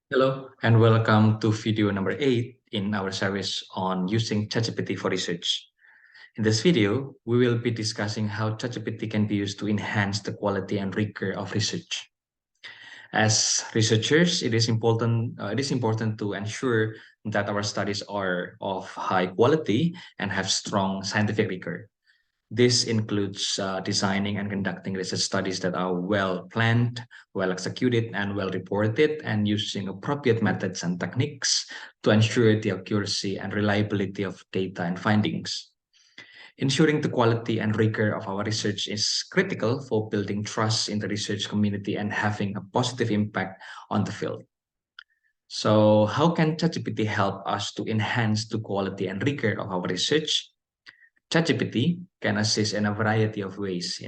Hello and welcome to video number 8 in our series on using ChatGPT for research. In this video, we will be discussing how ChatGPT can be used to enhance the quality and rigor of research. As researchers, it is important to ensure that our studies are of high quality and have strong scientific rigor. This includes designing and conducting research studies that are well planned, well executed, and well reported, and using appropriate methods and techniques to ensure the accuracy and reliability of data and findings. Ensuring the quality and rigor of our research is critical for building trust in the research community and having a positive impact on the field. So, how can ChatGPT help us to enhance the quality and rigor of our research? ChatGPT can assist in a variety of ways,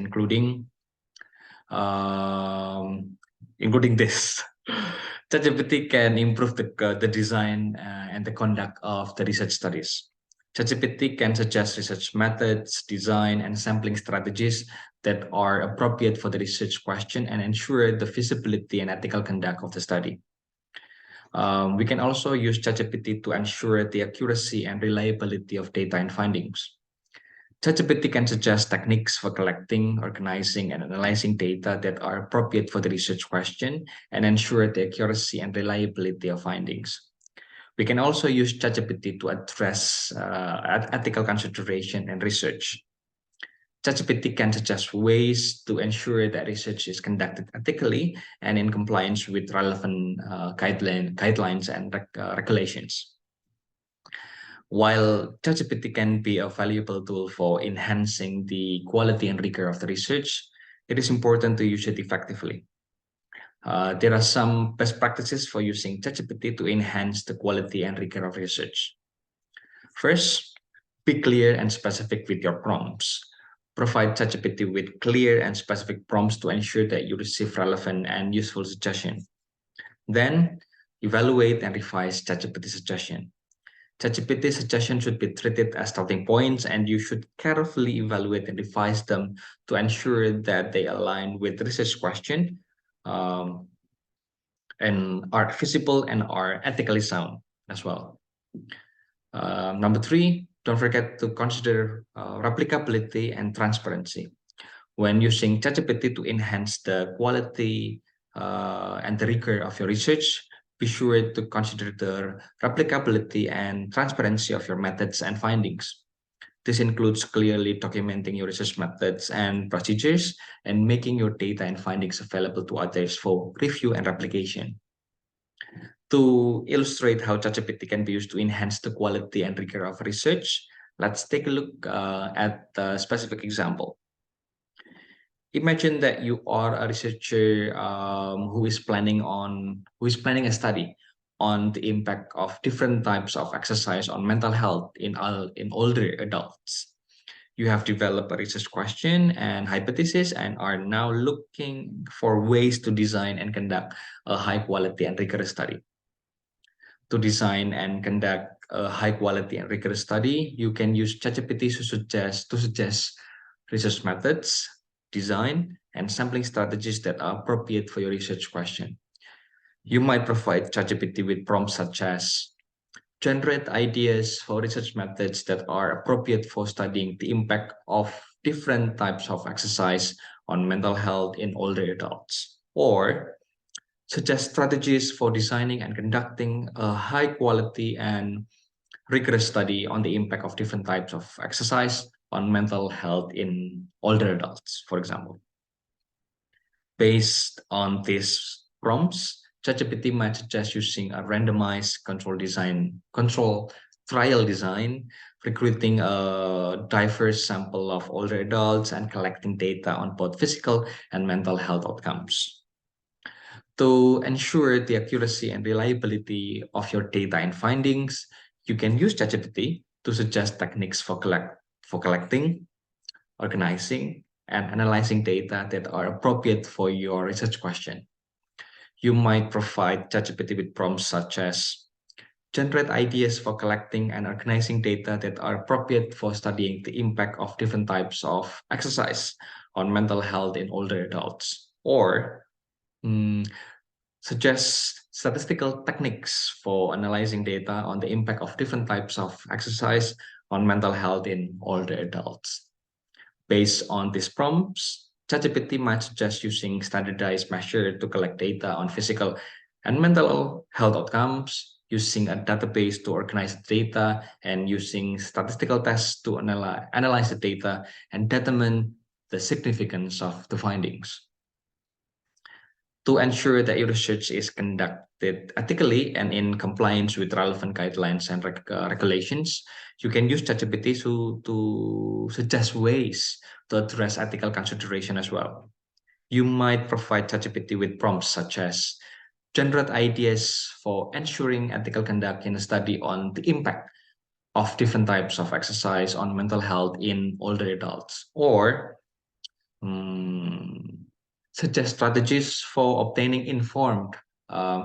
um, including this. ChatGPT can improve the design and the conduct of the research studies. ChatGPT can suggest research methods, design, and sampling strategies that are appropriate for the research question and ensure the feasibility and ethical conduct of the study. We can also use ChatGPT to ensure the accuracy and reliability of data and findings. ChatGPT can suggest techniques for collecting, organizing, and analyzing data that are appropriate for the research question and ensure the accuracy and reliability of findings. We can also use ChatGPT to address ethical consideration and research. ChatGPT can suggest ways to ensure that research is conducted ethically and in compliance with relevant guidelines and regulations. While ChatGPT can be a valuable tool for enhancing the quality and rigor of the research, it is important to use it effectively. There are some best practices for using ChatGPT to enhance the quality and rigor of research. First, be clear and specific with your prompts. Provide ChatGPT with clear and specific prompts to ensure that you receive relevant and useful suggestions. Then, evaluate and revise ChatGPT suggestion. ChatGPT suggestions should be treated as starting points, and you should carefully evaluate and revise them to ensure that they align with research question um, and are feasible and are ethically sound as well. Number three, don't forget to consider replicability and transparency. When using ChatGPT to enhance the quality and the rigor of your research, be sure to consider the replicability and transparency of your methods and findings. This includes clearly documenting your research methods and procedures and making your data and findings available to others for review and replication. To illustrate how ChatGPT can be used to enhance the quality and rigor of research, let's take a look at a specific example. Imagine that you are a researcher who is planning a study on the impact of different types of exercise on mental health in older adults. You have developed a research question and hypothesis and are now looking for ways to design and conduct a high quality and rigorous study. To design and conduct a high quality and rigorous study, you can use ChatGPT to suggest research methods, design, and sampling strategies that are appropriate for your research question. You might provide ChatGPT with prompts such as generate ideas for research methods that are appropriate for studying the impact of different types of exercise on mental health in older adults, or suggest strategies for designing and conducting a high quality and rigorous study on the impact of different types of exercise on mental health in older adults, for example. Based on these prompts, ChatGPT might suggest using a randomized control trial design, recruiting a diverse sample of older adults and collecting data on both physical and mental health outcomes. To ensure the accuracy and reliability of your data and findings, you can use ChatGPT to suggest techniques for collecting, organizing, and analyzing data that are appropriate for your research question. You might provide ChatGPT with prompts such as generate ideas for collecting and organizing data that are appropriate for studying the impact of different types of exercise on mental health in older adults, or suggests statistical techniques for analyzing data on the impact of different types of exercise on mental health in older adults. Based on these prompts, ChatGPT might suggest using standardized measures to collect data on physical and mental health outcomes, using a database to organize the data, and using statistical tests to analyze the data and determine the significance of the findings. To ensure that your research is conducted ethically and in compliance with relevant guidelines and regulations, you can use ChatGPT to suggest ways to address ethical consideration as well. You might provide ChatGPT with prompts such as generate ideas for ensuring ethical conduct in a study on the impact of different types of exercise on mental health in older adults, or suggest strategies for obtaining informed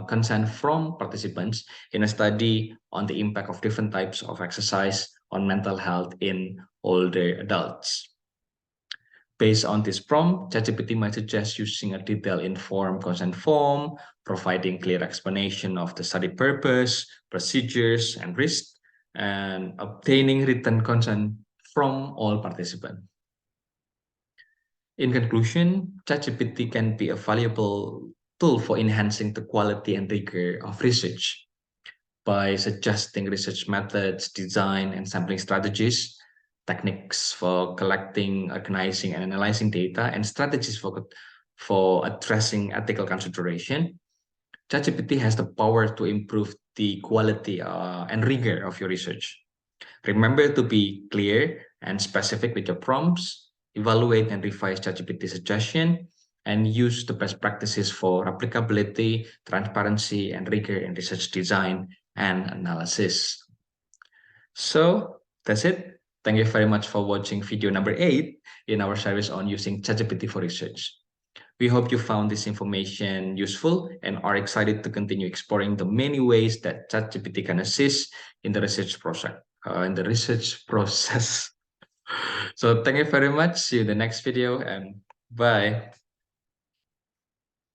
consent from participants in a study on the impact of different types of exercise on mental health in older adults. Based on this prompt, ChatGPT might suggest using a detailed informed consent form, providing clear explanation of the study purpose, procedures, and risks, and obtaining written consent from all participants. In conclusion, ChatGPT can be a valuable tool for enhancing the quality and rigor of research. By suggesting research methods, design, and sampling strategies, techniques for collecting, organizing, and analyzing data, and strategies for addressing ethical consideration, ChatGPT has the power to improve the quality and rigor of your research. Remember to be clear and specific with your prompts, evaluate and revise ChatGPT suggestion, and use the best practices for applicability, transparency, and rigor in research design and analysis. So that's it. Thank you very much for watching video number 8 in our series on using ChatGPT for research. We hope you found this information useful and are excited to continue exploring the many ways that ChatGPT can assist in the research process. So thank you very much. See you in the next video and bye.